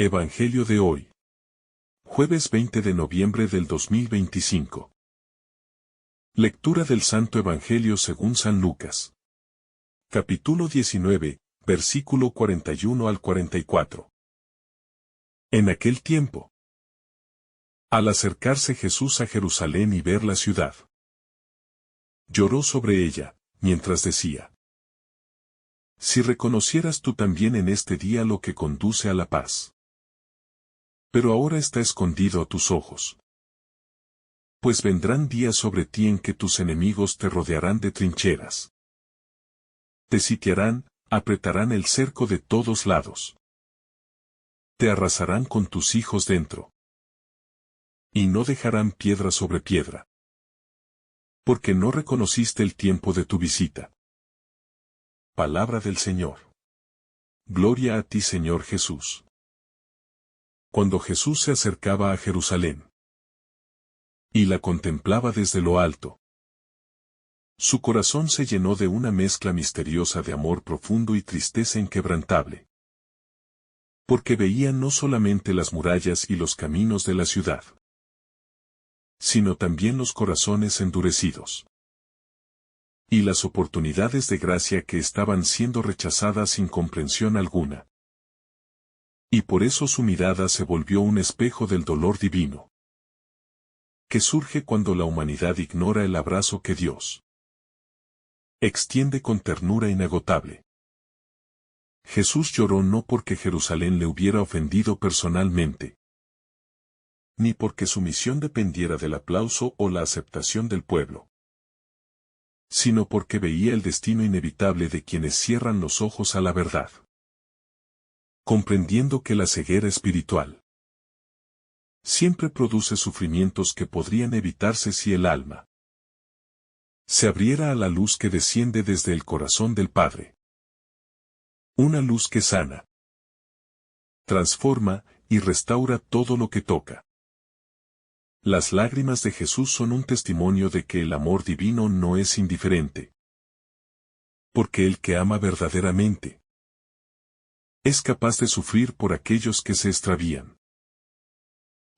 Evangelio de hoy. Jueves 20 de noviembre del 2025. Lectura del Santo Evangelio según San Lucas. Capítulo 19, versículo 41 al 44. En aquel tiempo, al acercarse Jesús a Jerusalén y ver la ciudad, lloró sobre ella, mientras decía: Si reconocieras tú también en este día lo que conduce a la paz. Pero ahora está escondido a tus ojos. Pues vendrán días sobre ti en que tus enemigos te rodearán de trincheras. Te sitiarán, apretarán el cerco de todos lados. Te arrasarán con tus hijos dentro. Y no dejarán piedra sobre piedra. Porque no reconociste el tiempo de tu visita. Palabra del Señor. Gloria a ti, Señor Jesús. Cuando Jesús se acercaba a Jerusalén y la contemplaba desde lo alto, su corazón se llenó de una mezcla misteriosa de amor profundo y tristeza inquebrantable. Porque veía no solamente las murallas y los caminos de la ciudad, sino también los corazones endurecidos y las oportunidades de gracia que estaban siendo rechazadas sin comprensión alguna. Y por eso su mirada se volvió un espejo del dolor divino, que surge cuando la humanidad ignora el abrazo que Dios extiende con ternura inagotable. Jesús lloró no porque Jerusalén le hubiera ofendido personalmente, ni porque su misión dependiera del aplauso o la aceptación del pueblo, sino porque veía el destino inevitable de quienes cierran los ojos a la verdad, comprendiendo que la ceguera espiritual siempre produce sufrimientos que podrían evitarse si el alma se abriera a la luz que desciende desde el corazón del Padre. Una luz que sana, transforma y restaura todo lo que toca. Las lágrimas de Jesús son un testimonio de que el amor divino no es indiferente. Porque el que ama verdaderamente es capaz de sufrir por aquellos que se extravían.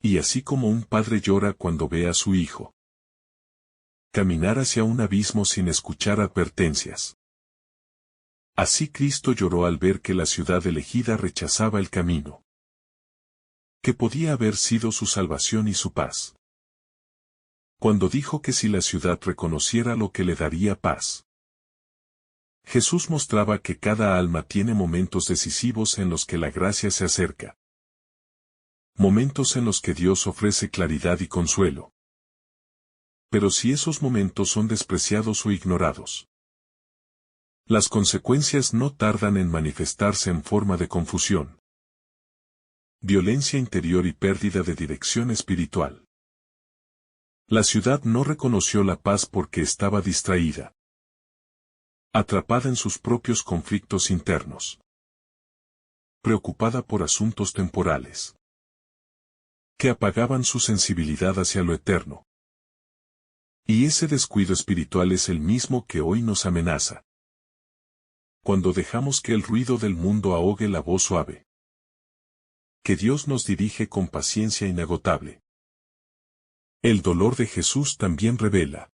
Y así como un padre llora cuando ve a su hijo caminar hacia un abismo sin escuchar advertencias, así Cristo lloró al ver que la ciudad elegida rechazaba el camino que podía haber sido su salvación y su paz. Cuando dijo que si la ciudad reconociera lo que le daría paz, Jesús mostraba que cada alma tiene momentos decisivos en los que la gracia se acerca. Momentos en los que Dios ofrece claridad y consuelo. Pero si esos momentos son despreciados o ignorados, las consecuencias no tardan en manifestarse en forma de confusión, violencia interior y pérdida de dirección espiritual. La ciudad no reconoció la paz porque estaba distraída, atrapada en sus propios conflictos internos, preocupada por asuntos temporales que apagaban su sensibilidad hacia lo eterno. Y ese descuido espiritual es el mismo que hoy nos amenaza. Cuando dejamos que el ruido del mundo ahogue la voz suave que Dios nos dirige con paciencia inagotable. El dolor de Jesús también revela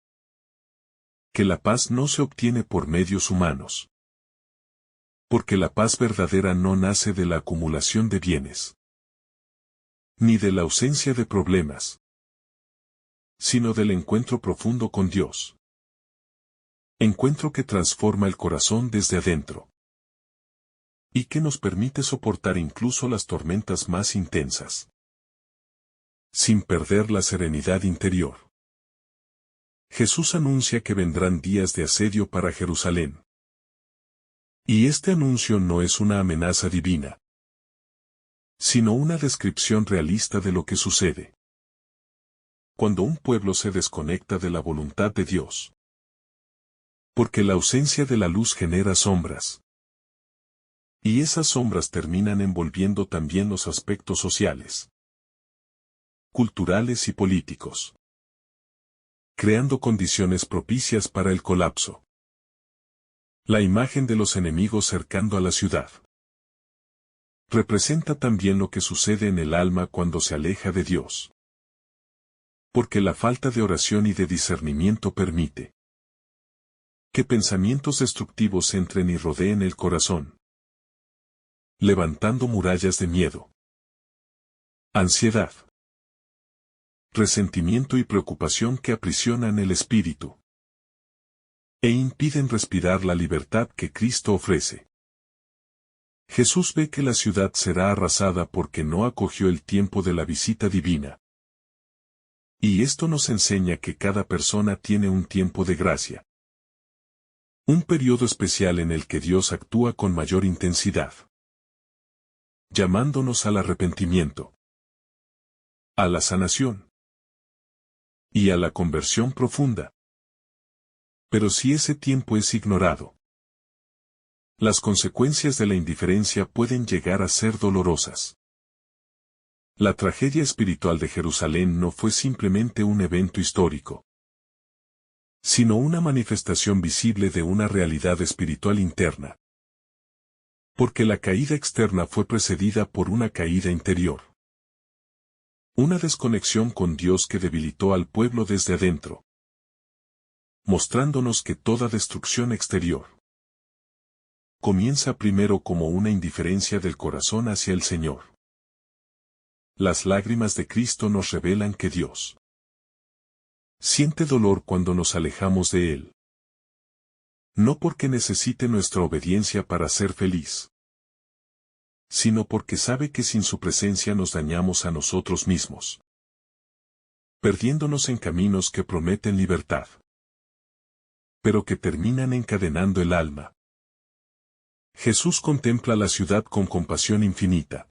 que la paz no se obtiene por medios humanos. Porque la paz verdadera no nace de la acumulación de bienes, ni de la ausencia de problemas, sino del encuentro profundo con Dios. Encuentro que transforma el corazón desde adentro, y que nos permite soportar incluso las tormentas más intensas, sin perder la serenidad interior. Jesús anuncia que vendrán días de asedio para Jerusalén. Y este anuncio no es una amenaza divina, sino una descripción realista de lo que sucede cuando un pueblo se desconecta de la voluntad de Dios. Porque la ausencia de la luz genera sombras. Y esas sombras terminan envolviendo también los aspectos sociales, culturales y políticos, creando condiciones propicias para el colapso. La imagen de los enemigos cercando a la ciudad representa también lo que sucede en el alma cuando se aleja de Dios. Porque la falta de oración y de discernimiento permite que pensamientos destructivos entren y rodeen el corazón, levantando murallas de miedo, ansiedad, resentimiento y preocupación que aprisionan el espíritu e impiden respirar la libertad que Cristo ofrece. Jesús ve que la ciudad será arrasada porque no acogió el tiempo de la visita divina. Y esto nos enseña que cada persona tiene un tiempo de gracia. Un periodo especial en el que Dios actúa con mayor intensidad, llamándonos al arrepentimiento, a la sanación y a la conversión profunda. Pero si ese tiempo es ignorado, las consecuencias de la indiferencia pueden llegar a ser dolorosas. La tragedia espiritual de Jerusalén no fue simplemente un evento histórico, sino una manifestación visible de una realidad espiritual interna. Porque la caída externa fue precedida por una caída interior. Una desconexión con Dios que debilitó al pueblo desde adentro, mostrándonos que toda destrucción exterior comienza primero como una indiferencia del corazón hacia el Señor. Las lágrimas de Cristo nos revelan que Dios siente dolor cuando nos alejamos de Él. No porque necesite nuestra obediencia para ser feliz, sino porque sabe que sin su presencia nos dañamos a nosotros mismos, perdiéndonos en caminos que prometen libertad, pero que terminan encadenando el alma. Jesús contempla la ciudad con compasión infinita.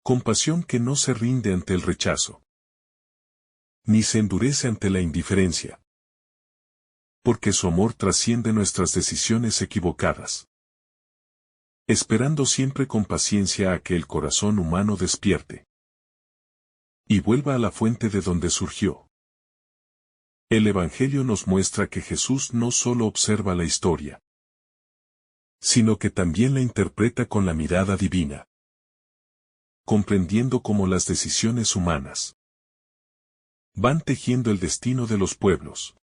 Compasión que no se rinde ante el rechazo, ni se endurece ante la indiferencia. Porque su amor trasciende nuestras decisiones equivocadas, esperando siempre con paciencia a que el corazón humano despierte y vuelva a la fuente de donde surgió. El Evangelio nos muestra que Jesús no solo observa la historia, sino que también la interpreta con la mirada divina, comprendiendo cómo las decisiones humanas van tejiendo el destino de los pueblos.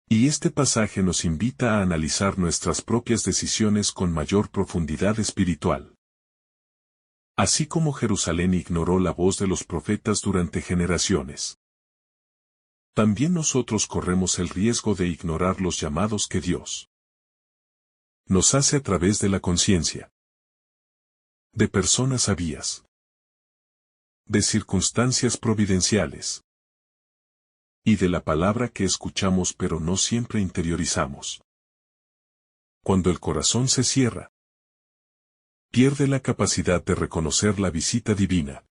Y este pasaje nos invita a analizar nuestras propias decisiones con mayor profundidad espiritual. Así como Jerusalén ignoró la voz de los profetas durante generaciones, también nosotros corremos el riesgo de ignorar los llamados que Dios nos hace a través de la conciencia, de personas sabias, de circunstancias providenciales, y de la palabra que escuchamos pero no siempre interiorizamos. Cuando el corazón se cierra, pierde la capacidad de reconocer la visita divina.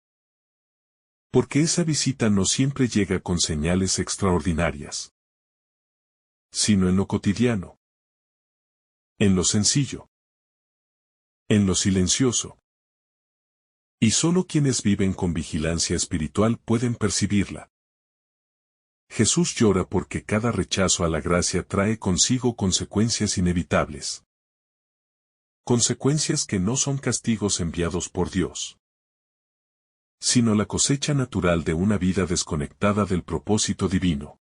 Porque esa visita no siempre llega con señales extraordinarias, sino en lo cotidiano, en lo sencillo, en lo silencioso. Y solo quienes viven con vigilancia espiritual pueden percibirla. Jesús llora porque cada rechazo a la gracia trae consigo consecuencias inevitables. Consecuencias que no son castigos enviados por Dios, sino la cosecha natural de una vida desconectada del propósito divino.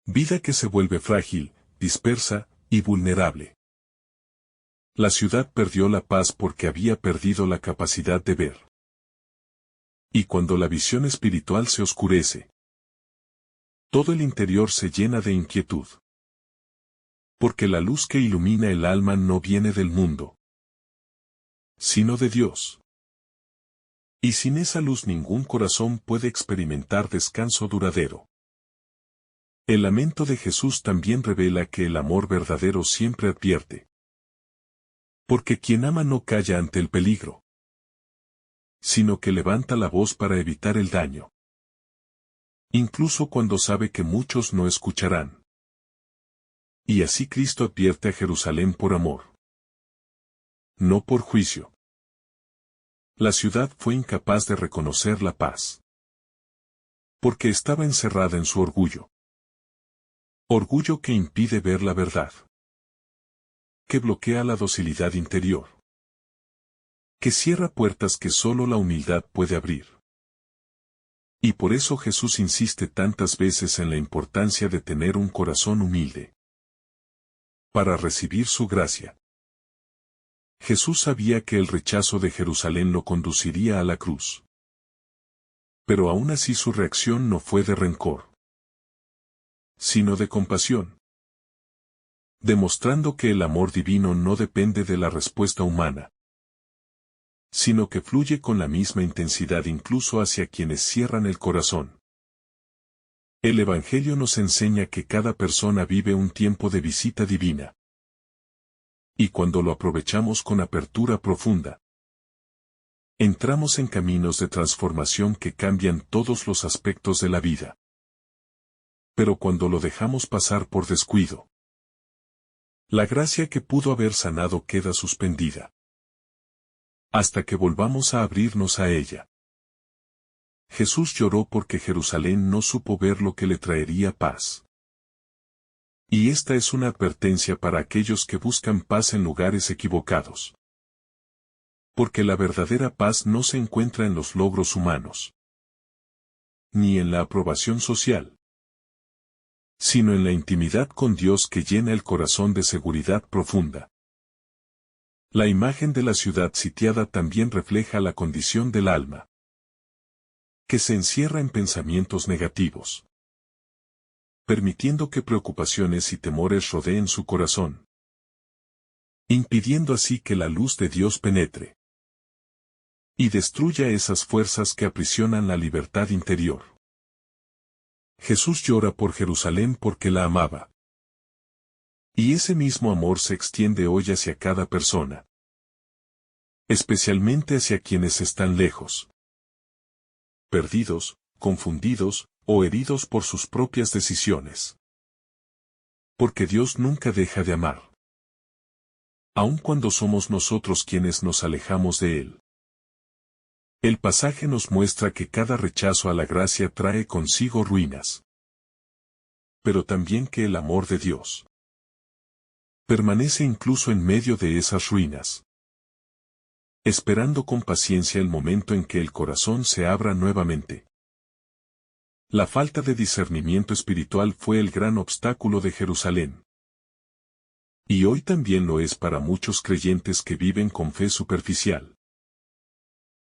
Vida que se vuelve frágil, dispersa y vulnerable. La ciudad perdió la paz porque había perdido la capacidad de ver. Y cuando la visión espiritual se oscurece, todo el interior se llena de inquietud. Porque la luz que ilumina el alma no viene del mundo, sino de Dios. Y sin esa luz ningún corazón puede experimentar descanso duradero. El lamento de Jesús también revela que el amor verdadero siempre advierte. Porque quien ama no calla ante el peligro, sino que levanta la voz para evitar el daño. Incluso cuando sabe que muchos no escucharán. Y así Cristo advierte a Jerusalén por amor, no por juicio. La ciudad fue incapaz de reconocer la paz, porque estaba encerrada en su orgullo. Orgullo que impide ver la verdad, que bloquea la docilidad interior, que cierra puertas que solo la humildad puede abrir. Y por eso Jesús insiste tantas veces en la importancia de tener un corazón humilde para recibir su gracia. Jesús sabía que el rechazo de Jerusalén lo conduciría a la cruz. Pero aún así su reacción no fue de rencor, sino de compasión, demostrando que el amor divino no depende de la respuesta humana, sino que fluye con la misma intensidad incluso hacia quienes cierran el corazón. El Evangelio nos enseña que cada persona vive un tiempo de visita divina. Y cuando lo aprovechamos con apertura profunda, entramos en caminos de transformación que cambian todos los aspectos de la vida. Pero cuando lo dejamos pasar por descuido, la gracia que pudo haber sanado queda suspendida, hasta que volvamos a abrirnos a ella. Jesús lloró porque Jerusalén no supo ver lo que le traería paz. Y esta es una advertencia para aquellos que buscan paz en lugares equivocados. Porque la verdadera paz no se encuentra en los logros humanos, ni en la aprobación social, sino en la intimidad con Dios que llena el corazón de seguridad profunda. La imagen de la ciudad sitiada también refleja la condición del alma, que se encierra en pensamientos negativos, permitiendo que preocupaciones y temores rodeen su corazón, impidiendo así que la luz de Dios penetre y destruya esas fuerzas que aprisionan la libertad interior. Jesús llora por Jerusalén porque la amaba. Y ese mismo amor se extiende hoy hacia cada persona, especialmente hacia quienes están lejos, perdidos, confundidos, o heridos por sus propias decisiones. Porque Dios nunca deja de amar, aun cuando somos nosotros quienes nos alejamos de Él. El pasaje nos muestra que cada rechazo a la gracia trae consigo ruinas, pero también que el amor de Dios permanece incluso en medio de esas ruinas, esperando con paciencia el momento en que el corazón se abra nuevamente. La falta de discernimiento espiritual fue el gran obstáculo de Jerusalén. Y hoy también lo es para muchos creyentes que viven con fe superficial,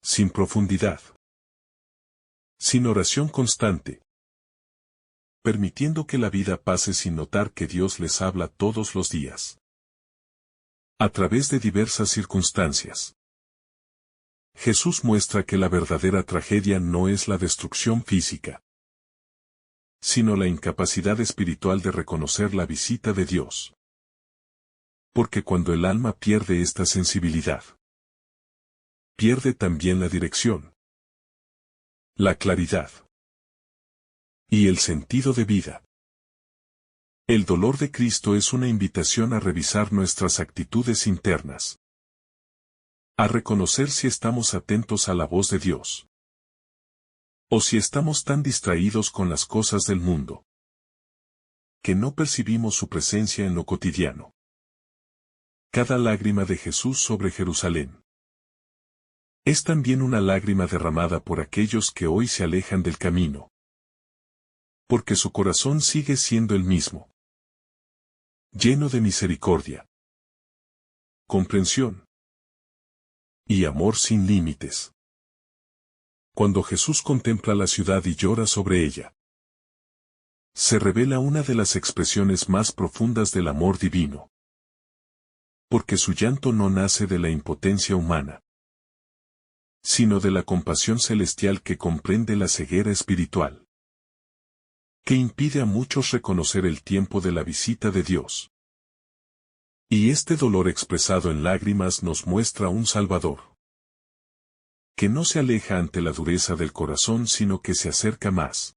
sin profundidad, sin oración constante, permitiendo que la vida pase sin notar que Dios les habla todos los días, a través de diversas circunstancias. Jesús muestra que la verdadera tragedia no es la destrucción física, sino la incapacidad espiritual de reconocer la visita de Dios. Porque cuando el alma pierde esta sensibilidad, pierde también la dirección, la claridad y el sentido de vida. El dolor de Cristo es una invitación a revisar nuestras actitudes internas, a reconocer si estamos atentos a la voz de Dios, o si estamos tan distraídos con las cosas del mundo, que no percibimos su presencia en lo cotidiano. Cada lágrima de Jesús sobre Jerusalén es también una lágrima derramada por aquellos que hoy se alejan del camino, porque su corazón sigue siendo el mismo, lleno de misericordia, comprensión y amor sin límites. Cuando Jesús contempla la ciudad y llora sobre ella, se revela una de las expresiones más profundas del amor divino. Porque su llanto no nace de la impotencia humana, sino de la compasión celestial que comprende la ceguera espiritual, que impide a muchos reconocer el tiempo de la visita de Dios. Y este dolor expresado en lágrimas nos muestra un Salvador, que no se aleja ante la dureza del corazón sino que se acerca más,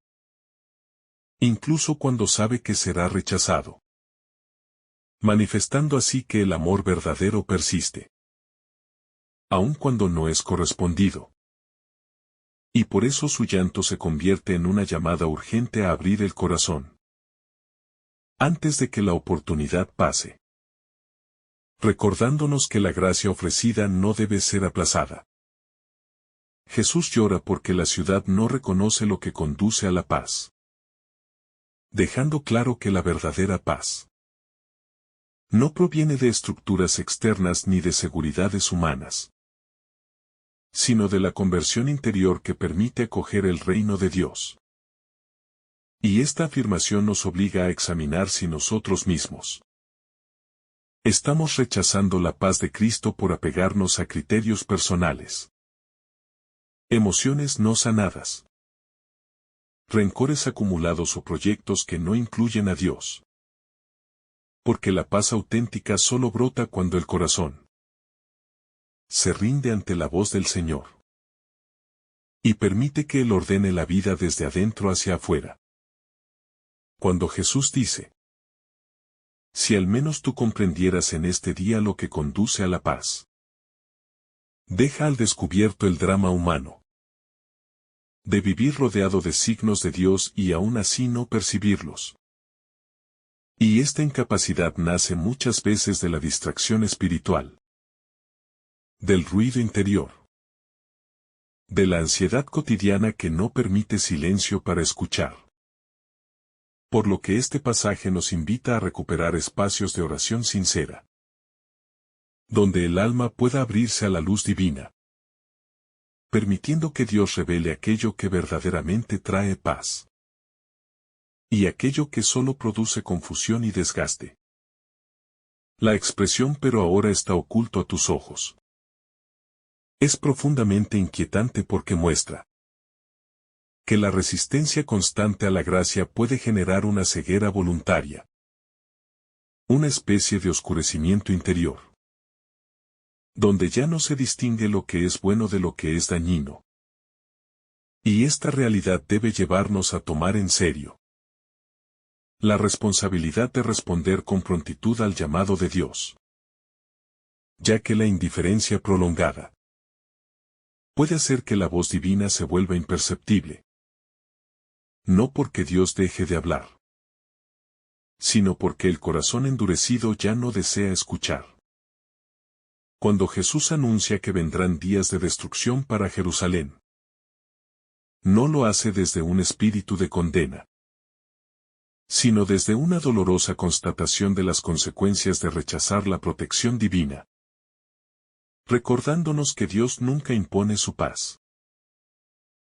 incluso cuando sabe que será rechazado, manifestando así que el amor verdadero persiste, aun cuando no es correspondido. Y por eso su llanto se convierte en una llamada urgente a abrir el corazón, antes de que la oportunidad pase. recordándonos que la gracia ofrecida no debe ser aplazada. Jesús llora porque la ciudad no reconoce lo que conduce a la paz, dejando claro que la verdadera paz no proviene de estructuras externas ni de seguridades humanas, sino de la conversión interior que permite acoger el reino de Dios. Y esta afirmación nos obliga a examinar si nosotros mismos estamos rechazando la paz de Cristo por apegarnos a criterios personales, emociones no sanadas, rencores acumulados o proyectos que no incluyen a Dios. Porque la paz auténtica solo brota cuando el corazón se rinde ante la voz del Señor y permite que Él ordene la vida desde adentro hacia afuera. Cuando Jesús dice: si al menos tú comprendieras en este día lo que conduce a la paz, deja al descubierto el drama humano de vivir rodeado de signos de Dios y aún así no percibirlos. Y esta incapacidad nace muchas veces de la distracción espiritual, del ruido interior, de la ansiedad cotidiana que no permite silencio para escuchar. Por lo que este pasaje nos invita a recuperar espacios de oración sincera, donde el alma pueda abrirse a la luz divina, permitiendo que Dios revele aquello que verdaderamente trae paz y aquello que solo produce confusión y desgaste. La expresión "pero ahora está oculto a tus ojos" es profundamente inquietante porque muestra que la resistencia constante a la gracia puede generar una ceguera voluntaria, una especie de oscurecimiento interior, donde ya no se distingue lo que es bueno de lo que es dañino. Y esta realidad debe llevarnos a tomar en serio la responsabilidad de responder con prontitud al llamado de Dios, ya que la indiferencia prolongada puede hacer que la voz divina se vuelva imperceptible. No porque Dios deje de hablar, sino porque el corazón endurecido ya no desea escuchar. Cuando Jesús anuncia que vendrán días de destrucción para Jerusalén, no lo hace desde un espíritu de condena, sino desde una dolorosa constatación de las consecuencias de rechazar la protección divina, recordándonos que Dios nunca impone su paz,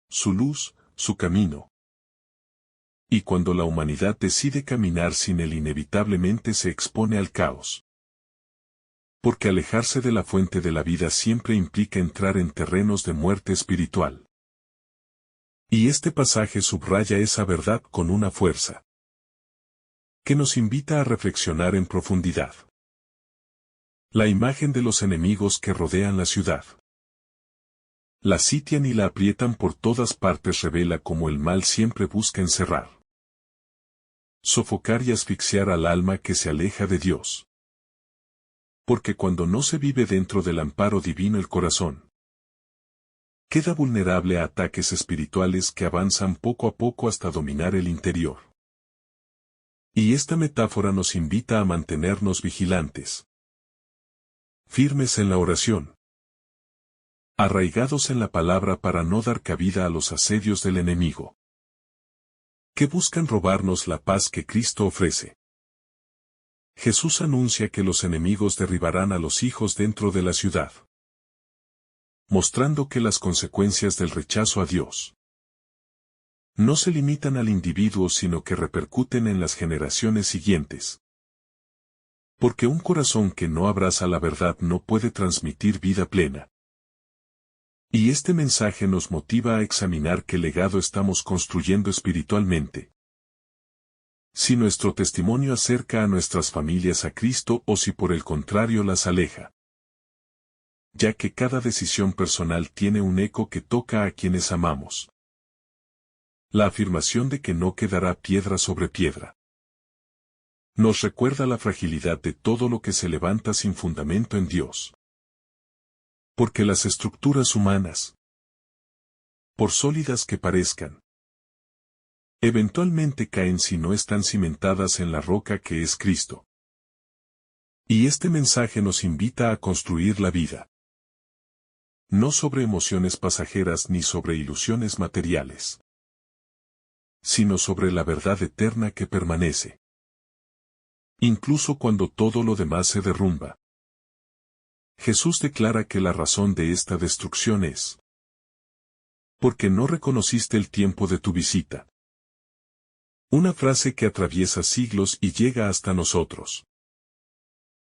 su luz, su camino. Y cuando la humanidad decide caminar sin él, inevitablemente se expone al caos. Porque alejarse de la fuente de la vida siempre implica entrar en terrenos de muerte espiritual. Y este pasaje subraya esa verdad con una fuerza que nos invita a reflexionar en profundidad. La imagen de los enemigos que rodean la ciudad, la sitian y la aprietan por todas partes, revela cómo el mal siempre busca encerrar, sofocar y asfixiar al alma que se aleja de Dios. Porque cuando no se vive dentro del amparo divino, el corazón queda vulnerable a ataques espirituales que avanzan poco a poco hasta dominar el interior. Y esta metáfora nos invita a mantenernos vigilantes, firmes en la oración, arraigados en la palabra para no dar cabida a los asedios del enemigo, que buscan robarnos la paz que Cristo ofrece. Jesús anuncia que los enemigos derribarán a los hijos dentro de la ciudad, mostrando que las consecuencias del rechazo a Dios no se limitan al individuo, sino que repercuten en las generaciones siguientes. Porque un corazón que no abraza la verdad no puede transmitir vida plena. Y este mensaje nos motiva a examinar qué legado estamos construyendo espiritualmente. Si nuestro testimonio acerca a nuestras familias a Cristo o si por el contrario las aleja. Ya que cada decisión personal tiene un eco que toca a quienes amamos. La afirmación de que no quedará piedra sobre piedra nos recuerda la fragilidad de todo lo que se levanta sin fundamento en Dios. Porque las estructuras humanas, por sólidas que parezcan, eventualmente caen si no están cimentadas en la roca que es Cristo. Y este mensaje nos invita a construir la vida. No sobre emociones pasajeras ni sobre ilusiones materiales, sino sobre la verdad eterna que permanece. Incluso cuando todo lo demás se derrumba. Jesús declara que la razón de esta destrucción es porque no reconociste el tiempo de tu visita. Una frase que atraviesa siglos y llega hasta nosotros.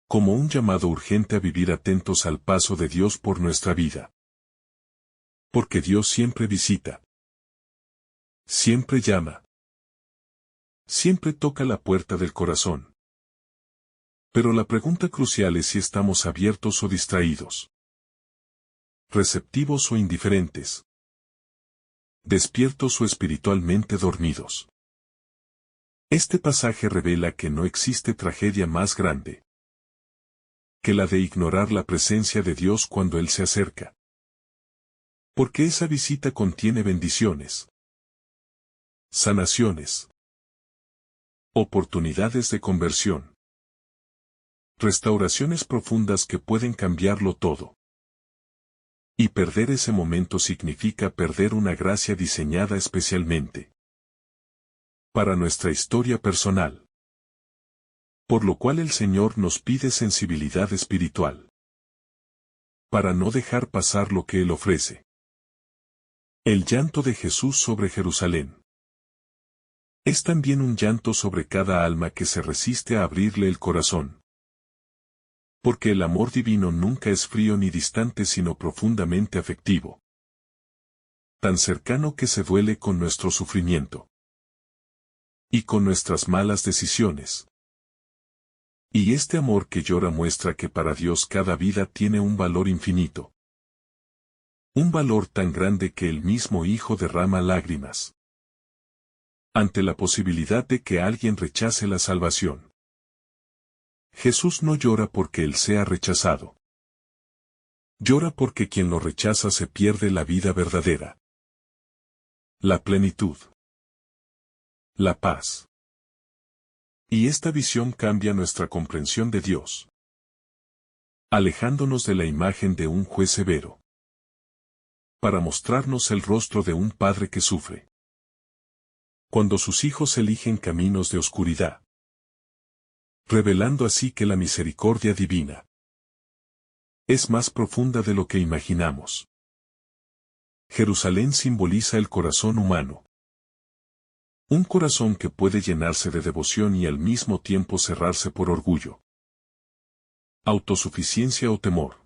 Como un llamado urgente a vivir atentos al paso de Dios por nuestra vida. Porque Dios siempre visita. Siempre llama. Siempre toca la puerta del corazón. Pero la pregunta crucial es si estamos abiertos o distraídos. Receptivos o indiferentes. Despiertos o espiritualmente dormidos. Este pasaje revela que no existe tragedia más grande que la de ignorar la presencia de Dios cuando Él se acerca. Porque esa visita contiene bendiciones, sanaciones, oportunidades de conversión, restauraciones profundas que pueden cambiarlo todo. Y perder ese momento significa perder una gracia diseñada especialmente para nuestra historia personal. Por lo cual el Señor nos pide sensibilidad espiritual. Para no dejar pasar lo que Él ofrece. El llanto de Jesús sobre Jerusalén. Es también un llanto sobre cada alma que se resiste a abrirle el corazón. Porque el amor divino nunca es frío ni distante sino profundamente afectivo. Tan cercano que se duele con nuestro sufrimiento. Y con nuestras malas decisiones. Y este amor que llora muestra que para Dios cada vida tiene un valor infinito. Un valor tan grande que el mismo Hijo derrama lágrimas. Ante la posibilidad de que alguien rechace la salvación. Jesús no llora porque Él sea rechazado. Llora porque quien lo rechaza se pierde la vida verdadera. La plenitud. La paz. Y esta visión cambia nuestra comprensión de Dios. Alejándonos de la imagen de un juez severo. Para mostrarnos el rostro de un padre que sufre. Cuando sus hijos eligen caminos de oscuridad. Revelando así que la misericordia divina es más profunda de lo que imaginamos. Jerusalén simboliza el corazón humano. Un corazón que puede llenarse de devoción y al mismo tiempo cerrarse por orgullo, autosuficiencia o temor.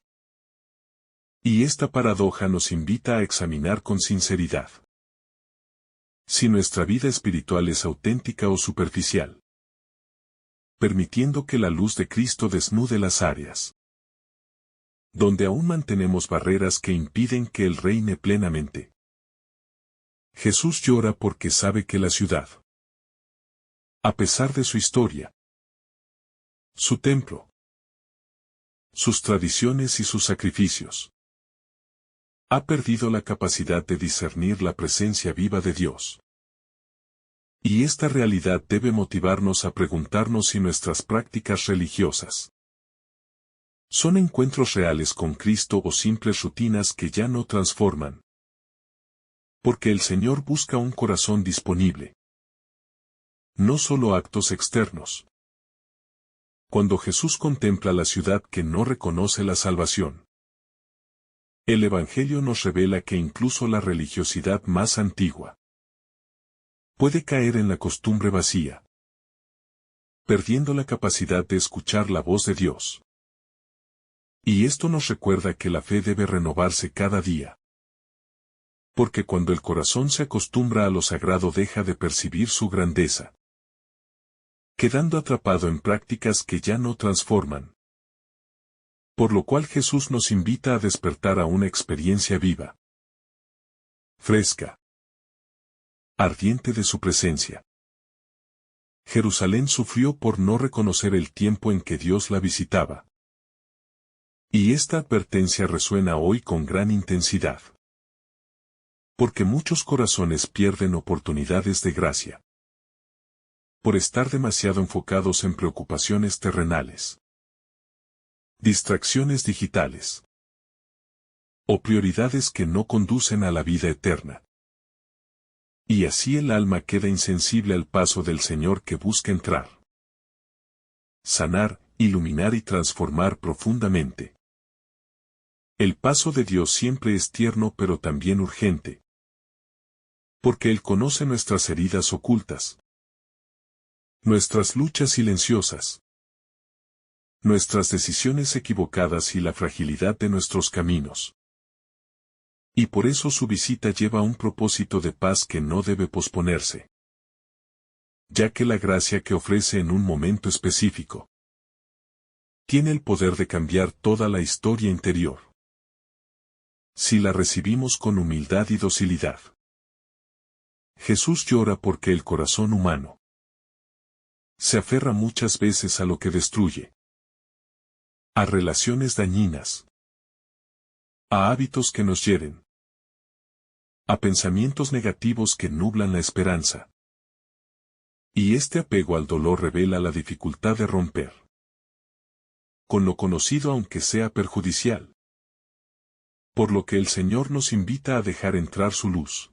Y esta paradoja nos invita a examinar con sinceridad si nuestra vida espiritual es auténtica o superficial, permitiendo que la luz de Cristo desnude las áreas donde aún mantenemos barreras que impiden que Él reine plenamente. Jesús llora porque sabe que la ciudad, a pesar de su historia, su templo, sus tradiciones y sus sacrificios, ha perdido la capacidad de discernir la presencia viva de Dios. Y esta realidad debe motivarnos a preguntarnos si nuestras prácticas religiosas son encuentros reales con Cristo o simples rutinas que ya no transforman. Porque el Señor busca un corazón disponible. No solo actos externos. Cuando Jesús contempla la ciudad que no reconoce la salvación, el Evangelio nos revela que incluso la religiosidad más antigua puede caer en la costumbre vacía, perdiendo la capacidad de escuchar la voz de Dios. Y esto nos recuerda que la fe debe renovarse cada día. Porque cuando el corazón se acostumbra a lo sagrado deja de percibir su grandeza, quedando atrapado en prácticas que ya no transforman. Por lo cual Jesús nos invita a despertar a una experiencia viva, fresca, ardiente de su presencia. Jerusalén sufrió por no reconocer el tiempo en que Dios la visitaba. Y esta advertencia resuena hoy con gran intensidad. Porque muchos corazones pierden oportunidades de gracia. Por estar demasiado enfocados en preocupaciones terrenales. Distracciones digitales. O prioridades que no conducen a la vida eterna. Y así el alma queda insensible al paso del Señor que busca entrar, sanar, iluminar y transformar profundamente. El paso de Dios siempre es tierno pero también urgente. Porque Él conoce nuestras heridas ocultas, nuestras luchas silenciosas, nuestras decisiones equivocadas y la fragilidad de nuestros caminos. Y por eso su visita lleva un propósito de paz que no debe posponerse. Ya que la gracia que ofrece en un momento específico tiene el poder de cambiar toda la historia interior. Si la recibimos con humildad y docilidad. Jesús llora porque el corazón humano se aferra muchas veces a lo que destruye, a relaciones dañinas, a hábitos que nos hieren, a pensamientos negativos que nublan la esperanza. Y este apego al dolor revela la dificultad de romper con lo conocido aunque sea perjudicial. Por lo que el Señor nos invita a dejar entrar su luz,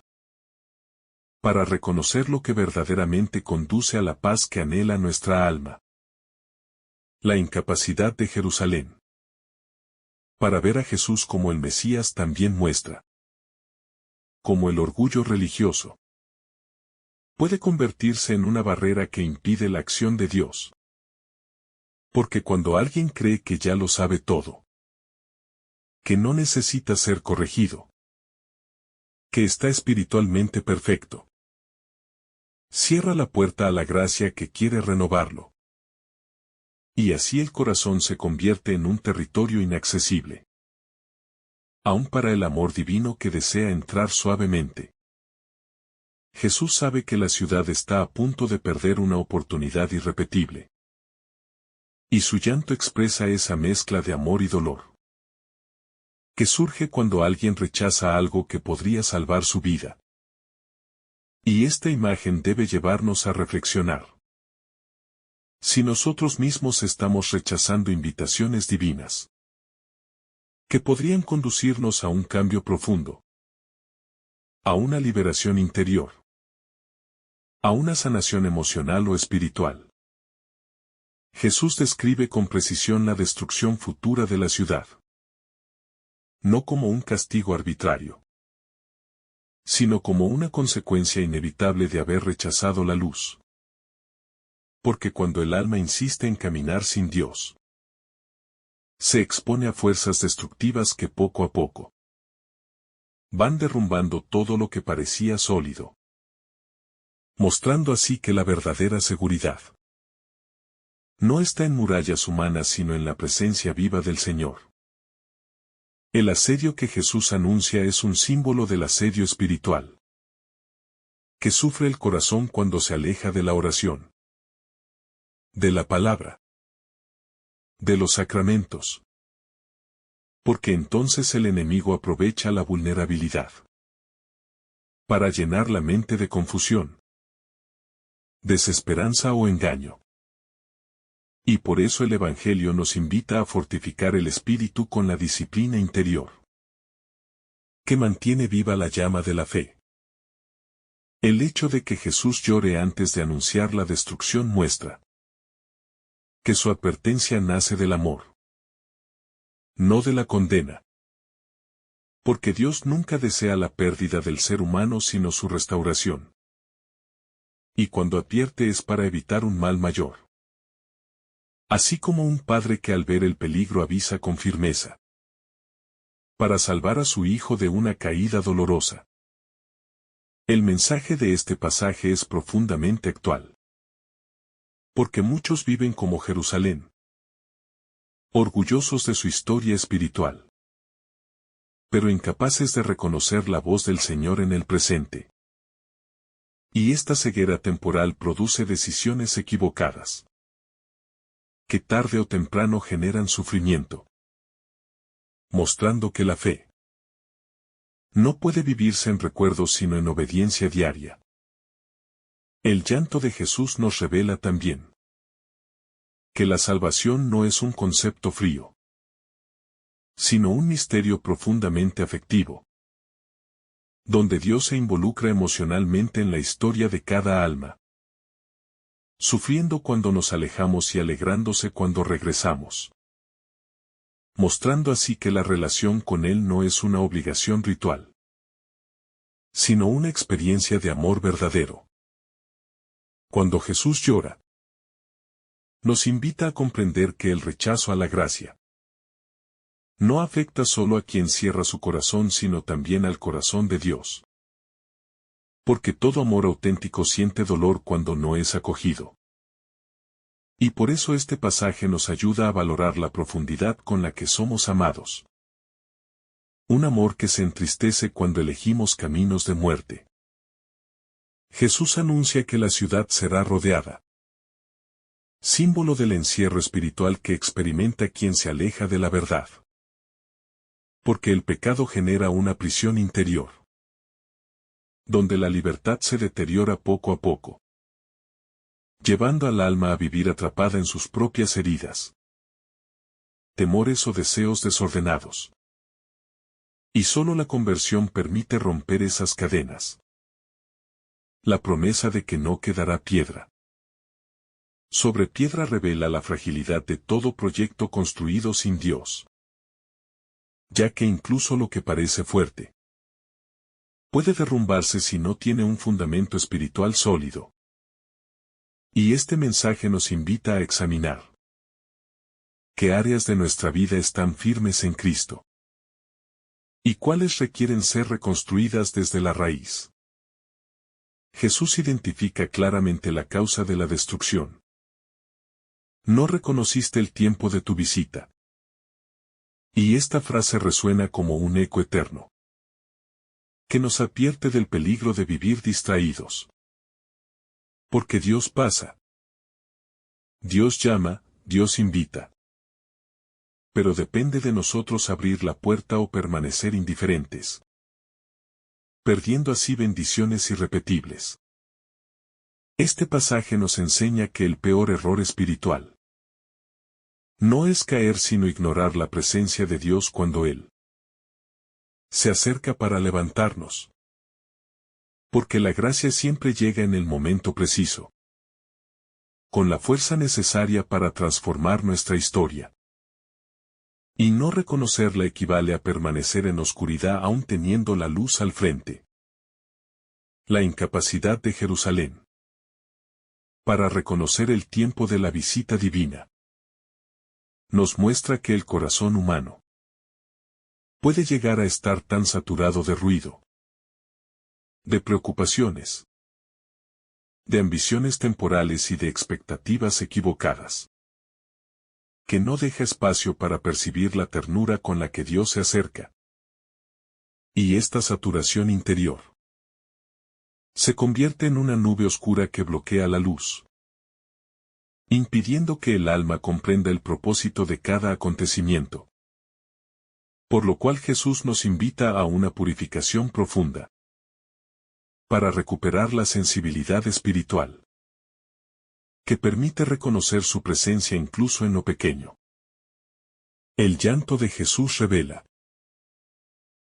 para reconocer lo que verdaderamente conduce a la paz que anhela nuestra alma. La incapacidad de Jerusalén. Para ver a Jesús como el Mesías también muestra como el orgullo religioso puede convertirse en una barrera que impide la acción de Dios. Porque cuando alguien cree que ya lo sabe todo, que no necesita ser corregido, que está espiritualmente perfecto, cierra la puerta a la gracia que quiere renovarlo. Y así el corazón se convierte en un territorio inaccesible, aun para el amor divino que desea entrar suavemente. Jesús sabe que la ciudad está a punto de perder una oportunidad irrepetible. Y su llanto expresa esa mezcla de amor y dolor, que surge cuando alguien rechaza algo que podría salvar su vida. Y esta imagen debe llevarnos a reflexionar. Si nosotros mismos estamos rechazando invitaciones divinas, que podrían conducirnos a un cambio profundo, a una liberación interior, a una sanación emocional o espiritual. Jesús describe con precisión la destrucción futura de la ciudad. No como un castigo arbitrario, sino como una consecuencia inevitable de haber rechazado la luz. Porque cuando el alma insiste en caminar sin Dios, se expone a fuerzas destructivas que poco a poco van derrumbando todo lo que parecía sólido, mostrando así que la verdadera seguridad no está en murallas humanas sino en la presencia viva del Señor. El asedio que Jesús anuncia es un símbolo del asedio espiritual, que sufre el corazón cuando se aleja de la oración, de la palabra, de los sacramentos. Porque entonces el enemigo aprovecha la vulnerabilidad para llenar la mente de confusión, desesperanza o engaño. Y por eso el Evangelio nos invita a fortificar el espíritu con la disciplina interior, que mantiene viva la llama de la fe. El hecho de que Jesús llore antes de anunciar la destrucción muestra que su advertencia nace del amor, no de la condena. Porque Dios nunca desea la pérdida del ser humano sino su restauración. Y cuando advierte es para evitar un mal mayor. Así como un padre que al ver el peligro avisa con firmeza, para salvar a su hijo de una caída dolorosa. El mensaje de este pasaje es profundamente actual. Porque muchos viven como Jerusalén, orgullosos de su historia espiritual, pero incapaces de reconocer la voz del Señor en el presente. Y esta ceguera temporal produce decisiones equivocadas, que tarde o temprano generan sufrimiento, mostrando que la fe no puede vivirse en recuerdos sino en obediencia diaria. El llanto de Jesús nos revela también que la salvación no es un concepto frío, sino un misterio profundamente afectivo, donde Dios se involucra emocionalmente en la historia de cada alma, sufriendo cuando nos alejamos y alegrándose cuando regresamos, mostrando así que la relación con Él no es una obligación ritual, sino una experiencia de amor verdadero. Cuando Jesús llora, nos invita a comprender que el rechazo a la gracia no afecta solo a quien cierra su corazón, sino también al corazón de Dios. Porque todo amor auténtico siente dolor cuando no es acogido. Y por eso este pasaje nos ayuda a valorar la profundidad con la que somos amados. Un amor que se entristece cuando elegimos caminos de muerte. Jesús anuncia que la ciudad será rodeada, símbolo del encierro espiritual que experimenta quien se aleja de la verdad. Porque el pecado genera una prisión interior, donde la libertad se deteriora poco a poco, llevando al alma a vivir atrapada en sus propias heridas, temores o deseos desordenados. Y solo la conversión permite romper esas cadenas. La promesa de que no quedará piedra sobre piedra revela la fragilidad de todo proyecto construido sin Dios, ya que incluso lo que parece fuerte puede derrumbarse si no tiene un fundamento espiritual sólido. Y este mensaje nos invita a examinar qué áreas de nuestra vida están firmes en Cristo y cuáles requieren ser reconstruidas desde la raíz. Jesús identifica claramente la causa de la destrucción. No reconociste el tiempo de tu visita. Y esta frase resuena como un eco eterno, que nos advierte del peligro de vivir distraídos. Porque Dios pasa. Dios llama, Dios invita. Pero depende de nosotros abrir la puerta o permanecer indiferentes, perdiendo así bendiciones irrepetibles. Este pasaje nos enseña que el peor error espiritual no es caer sino ignorar la presencia de Dios cuando Él se acerca para levantarnos. Porque la gracia siempre llega en el momento preciso, con la fuerza necesaria para transformar nuestra historia. Y no reconocerla equivale a permanecer en oscuridad aún teniendo la luz al frente. La incapacidad de Jerusalén para reconocer el tiempo de la visita divina nos muestra que el corazón humano puede llegar a estar tan saturado de ruido, de preocupaciones, de ambiciones temporales y de expectativas equivocadas, que no deja espacio para percibir la ternura con la que Dios se acerca. Y esta saturación interior se convierte en una nube oscura que bloquea la luz, impidiendo que el alma comprenda el propósito de cada acontecimiento. Por lo cual Jesús nos invita a una purificación profunda, para recuperar la sensibilidad espiritual, que permite reconocer su presencia incluso en lo pequeño. El llanto de Jesús revela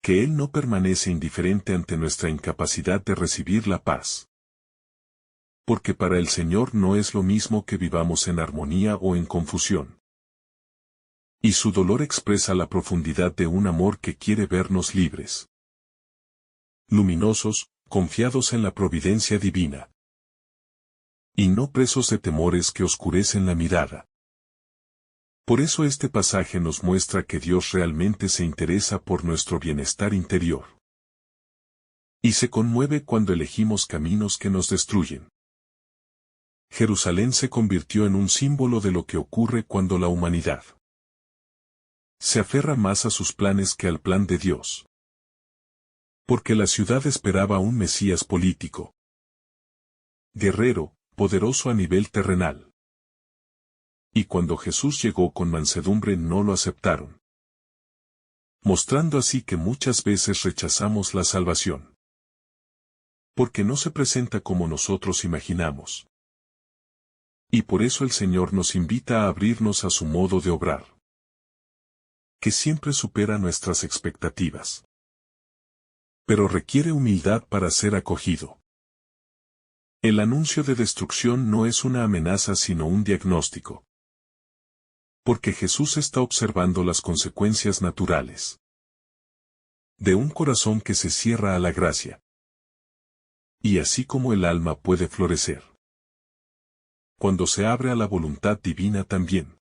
que Él no permanece indiferente ante nuestra incapacidad de recibir la paz. Porque para el Señor no es lo mismo que vivamos en armonía o en confusión. Y su dolor expresa la profundidad de un amor que quiere vernos libres, luminosos, confiados en la providencia divina, y no presos de temores que oscurecen la mirada. Por eso este pasaje nos muestra que Dios realmente se interesa por nuestro bienestar interior. Y se conmueve cuando elegimos caminos que nos destruyen. Jerusalén se convirtió en un símbolo de lo que ocurre cuando la humanidad se aferra más a sus planes que al plan de Dios. Porque la ciudad esperaba un Mesías político, guerrero, poderoso a nivel terrenal. Y cuando Jesús llegó con mansedumbre no lo aceptaron, mostrando así que muchas veces rechazamos la salvación, porque no se presenta como nosotros imaginamos. Y por eso el Señor nos invita a abrirnos a su modo de obrar, que siempre supera nuestras expectativas. Pero requiere humildad para ser acogido. El anuncio de destrucción no es una amenaza sino un diagnóstico. Porque Jesús está observando las consecuencias naturales de un corazón que se cierra a la gracia. Y así como el alma puede florecer cuando se abre a la voluntad divina también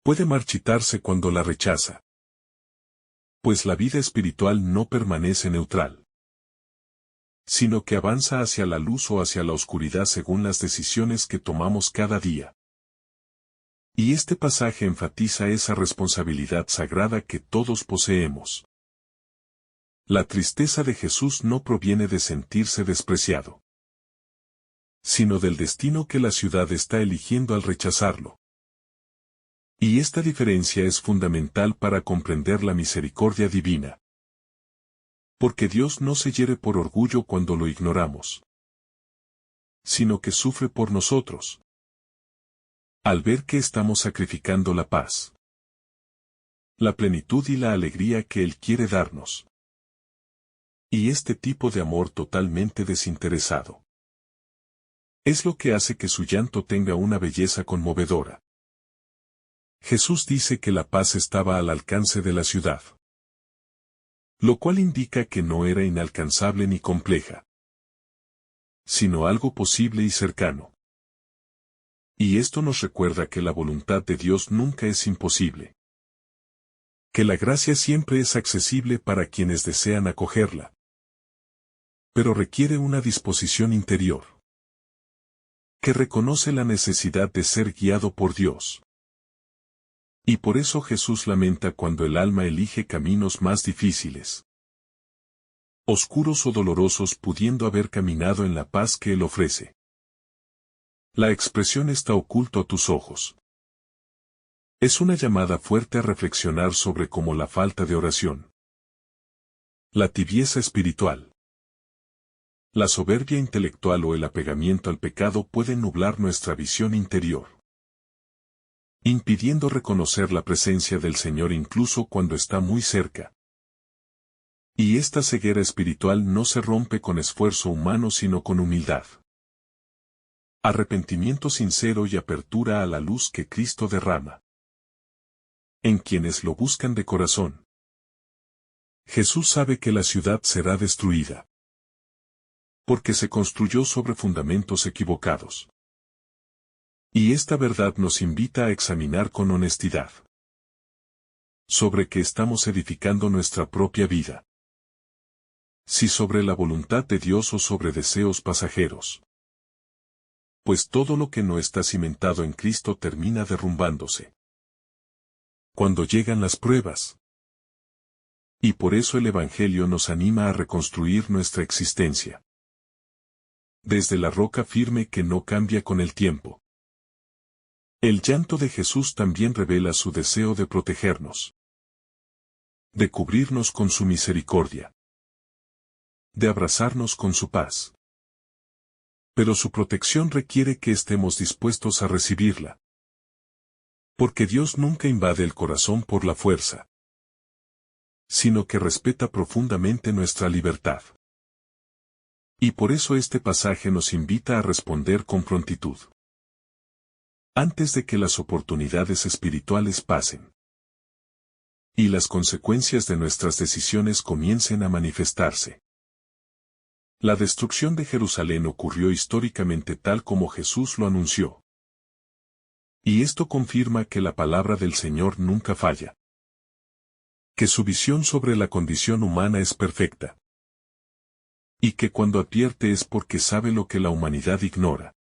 puede marchitarse cuando la rechaza. Pues la vida espiritual no permanece neutral, sino que avanza hacia la luz o hacia la oscuridad según las decisiones que tomamos cada día. Y este pasaje enfatiza esa responsabilidad sagrada que todos poseemos. La tristeza de Jesús no proviene de sentirse despreciado, sino del destino que la ciudad está eligiendo al rechazarlo. Y esta diferencia es fundamental para comprender la misericordia divina. Porque Dios no se hiere por orgullo cuando lo ignoramos, sino que sufre por nosotros, al ver que estamos sacrificando la paz, la plenitud y la alegría que Él quiere darnos. Y este tipo de amor totalmente desinteresado es lo que hace que su llanto tenga una belleza conmovedora. Jesús dice que la paz estaba al alcance de la ciudad, lo cual indica que no era inalcanzable ni compleja, sino algo posible y cercano. Y esto nos recuerda que la voluntad de Dios nunca es imposible, que la gracia siempre es accesible para quienes desean acogerla, pero requiere una disposición interior, que reconoce la necesidad de ser guiado por Dios. Y por eso Jesús lamenta cuando el alma elige caminos más difíciles, oscuros o dolorosos pudiendo haber caminado en la paz que Él ofrece. La expresión está oculto a tus ojos. Es una llamada fuerte a reflexionar sobre cómo la falta de oración, la tibieza espiritual, la soberbia intelectual o el apegamiento al pecado pueden nublar nuestra visión interior, impidiendo reconocer la presencia del Señor incluso cuando está muy cerca. Y esta ceguera espiritual no se rompe con esfuerzo humano sino con humildad, arrepentimiento sincero y apertura a la luz que Cristo derrama en quienes lo buscan de corazón. Jesús sabe que la ciudad será destruida, porque se construyó sobre fundamentos equivocados. Y esta verdad nos invita a examinar con honestidad sobre qué estamos edificando nuestra propia vida. Si sobre la voluntad de Dios o sobre deseos pasajeros. Pues todo lo que no está cimentado en Cristo termina derrumbándose cuando llegan las pruebas. Y por eso el Evangelio nos anima a reconstruir nuestra existencia desde la roca firme que no cambia con el tiempo. El llanto de Jesús también revela su deseo de protegernos, de cubrirnos con su misericordia, de abrazarnos con su paz. Pero su protección requiere que estemos dispuestos a recibirla. Porque Dios nunca invade el corazón por la fuerza, sino que respeta profundamente nuestra libertad. Y por eso este pasaje nos invita a responder con prontitud, antes de que las oportunidades espirituales pasen y las consecuencias de nuestras decisiones comiencen a manifestarse. La destrucción de Jerusalén ocurrió históricamente tal como Jesús lo anunció. Y esto confirma que la palabra del Señor nunca falla, que su visión sobre la condición humana es perfecta, y que cuando advierte es porque sabe lo que la humanidad ignora,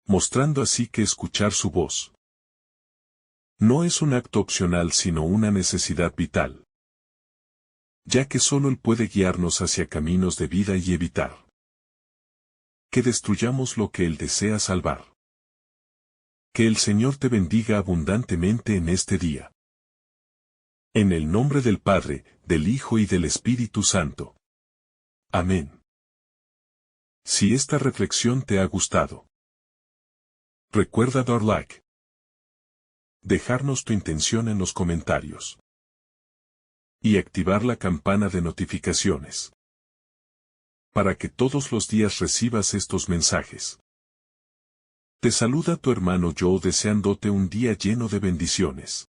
mostrando así que escuchar su voz no es un acto opcional sino una necesidad vital, ya que solo Él puede guiarnos hacia caminos de vida y evitar que destruyamos lo que Él desea salvar. Que el Señor te bendiga abundantemente en este día. En el nombre del Padre, del Hijo y del Espíritu Santo. Amén. Si esta reflexión te ha gustado, recuerda dar like, dejarnos tu intención en los comentarios y activar la campana de notificaciones para que todos los días recibas estos mensajes. Te saluda tu hermano Joe deseándote un día lleno de bendiciones.